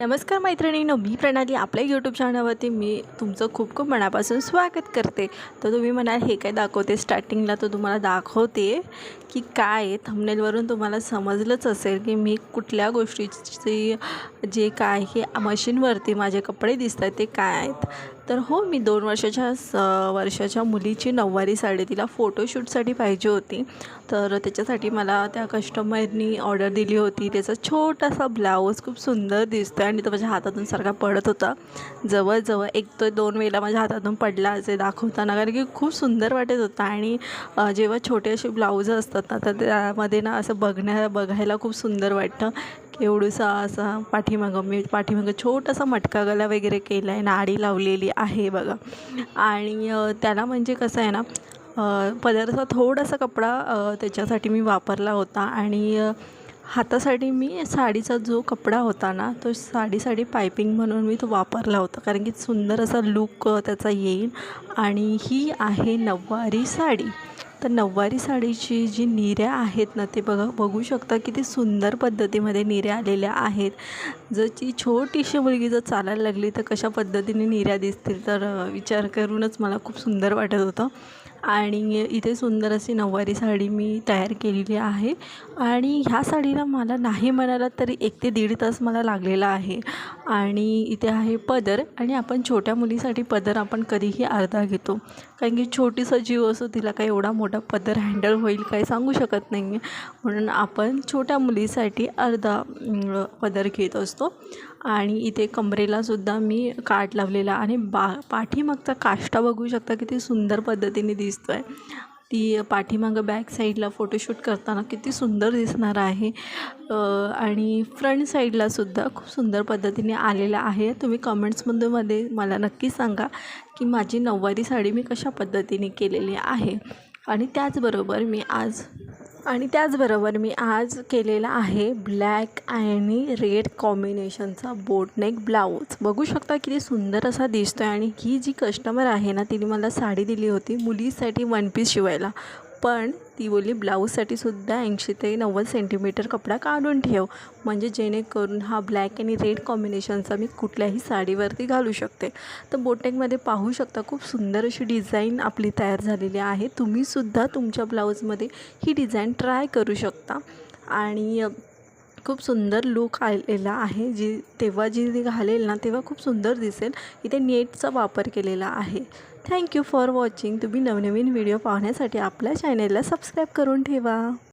नमस्कार मैत्रिणींनो, मी प्रणाली आपल्या यूट्यूब चॅनलवरती मी तुमचं खूप खूप मनापासून स्वागत करते। तर तुम्ही म्हणाल हे काय दाखवते स्टार्टिंगला, तर तुम्हाला दाखवते की काय थंबनेलवरून तुम्हाला समजलंच असेल की मी कुठल्या गोष्टीची जे काय हे मशीनवरती माझे कपडे दिसत आहेत ते काय आहेत। तर हो, मी 2 वर्षाच्या मुलीची नऊवारी साडी तिला फोटोशूटसाठी पाहिजे होती। तर त्याच्यासाठी मला त्या कस्टमरनी ऑर्डर दिली होती। त्याचा छोटासा ब्लाऊज खूप सुंदर दिसतो आणि तो माझ्या हातातून सारखा पडत होता। जवळजवळ 1 ते 2 वेळेला माझ्या हातातून पडला असे दाखवताना, कारण की खूप सुंदर वाटत होता। आणि जेव्हा छोटे असे ब्लाऊज असतात ना, तर त्यामध्ये ना असं बघायला खूप सुंदर वाटतं। एवढूसा असा पाठीमागं छोटासा मटका गला वगैरे केला आहे, नाडी लावलेली आहे बघा। आणि त्याला म्हणजे कसं आहे ना, पदराचा थोडासा कपडा त्याच्यासाठी मी वापरला होता। आणि हातासाठी मी साडीचा जो कपडा होता ना, तो साडीसाठी पायपिंग म्हणून मी तो वापरला होता, कारण की सुंदर असा लूक त्याचा येईल। आणि ही आहे नऊवारी साडी। तर नऊवारी साडीची जी निर्या आहेत ना, ते बघू शकता किती सुंदर पद्धतीमध्ये निर्या आलेल्या आहेत। जर ती छोटीशी मुलगी जर चालायला लागली तर कशा पद्धतीने निर्या दिसतील, तर विचार करूनच मला खूप सुंदर वाटत होतं। आणि इथे सुंदर अशी नऊवारी साडी मी तयार केलेली आहे। आणि ह्या साडीला मला नाही म्हणाला तरी 1 ते 1.5 तास मला लागलेला आहे। आणि इथे आहे पदर, आणि आपण छोट्या मुलीसाठी पदर आपण कधीही अर्धा घेतो, कारण की छोटीसा जीव असो, तिला काही एवढा मोठा पदर हँडल होईल काही सांगू शकत नाही आहे। म्हणून आपण छोट्या मुलीसाठी अर्धा पदर घेत असतो। आणि इथे कमरेलासुद्धा मी काठ लावलेला आणि पाठीमागचा काष्टा बघू शकता किती सुंदर पद्धतीने दिसतो आहे। ती पाठीमागं बॅक साईडला फोटोशूट करताना किती सुंदर दिसणार आहे। आणि फ्रंट साईडलासुद्धा खूप सुंदर पद्धतीने आलेला आहे। तुम्ही कमेंट्समध्ये मला नक्की सांगा की माझी नऊवारी साडी मी कशा पद्धतीने केलेली आहे। आणि त्याचबरोबर मी आज केलेला आहे ब्लॅक आणि रेड कॉम्बिनेशनचा बोटनेक ब्लाऊज। बघू शकता किती सुंदर असा दिसतो आहे। आणि ही जी कस्टमर आहे ना, तिने मला साडी दिली होती मुलीसाठी 1 पीस शिवायला, पण ती बोलली ब्लाऊजसाठी सुद्धा 80 ते 90 सेंटीमीटर कपडा काढून ठेव, म्हणजे जेणेकरून हा ब्लॅक आणि रेड कॉम्बिनेशनचा मी कुठल्याही साडीवरती घालू शकते। तर बोटनेकमध्ये पाहू शकता खूप सुंदर अशी डिझाईन आपली तयार झालेली आहे। तुम्हीसुद्धा तुमच्या ब्लाऊजमध्ये ही डिझाईन ट्राय करू शकता। आणि खूप सुंदर लूक आलेला आहे। जी घालेल ना, तेव्हा खूप सुंदर दिसेल। इथे नेटचा वापर केलेला आहे। Thank you for watching. तुम्ही नवनवीन व्हिडिओ पाहण्यासाठी आपल्या चॅनेलला सबस्क्राईब करून ठेवा।